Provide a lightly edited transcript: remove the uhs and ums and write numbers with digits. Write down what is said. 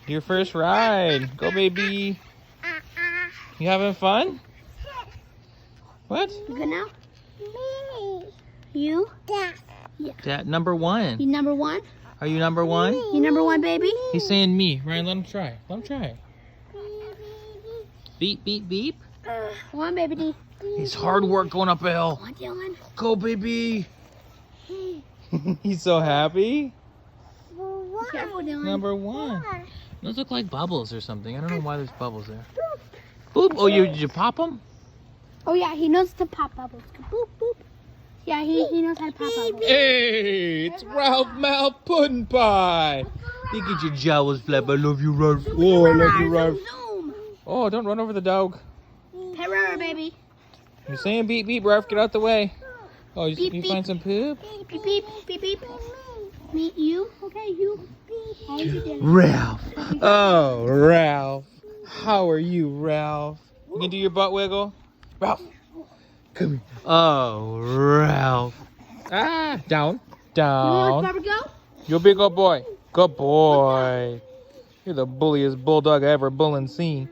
Your first ride. Go, baby. You having fun? What? You good now? Me. You? Dad. Yeah. Dad, number one. You number one? Are you number one? You number one, baby? He's saying me. Ryan, let him try. Let him try. Beep, beep, beep. Come on, baby D. He's hard work going up a hill. Come on, Dylan. Go, baby. He's so happy. Be careful, Dylan. Number one. Those look like bubbles or something. I don't know why there's bubbles there. Boop. Oh, did you pop them? Oh, yeah, he knows to pop bubbles. Boop, boop. Yeah, he knows how to pop bubbles. Hey, it's Ralph Mal Pudding Pie. Look at your jowls flap. I love you, Ralph. Oh, I love you, Ralph. Zoom. Oh, don't run over the dog. Terror, baby. You're saying beep, beep, Ralph. Get out the way. Oh, you Beep, beep. find some poop? Beep, beep, beep, beep. Me, you? Okay, you. How are you doing? Ralph. Oh, Ralph. How are you, Ralph? You can do your butt wiggle? Ralph. Come here. Oh, Ralph. Ah, down. You want to Down. watch Barbara go? You're a big old boy. Good boy. You're the bulliest bulldog I ever bullin' seen.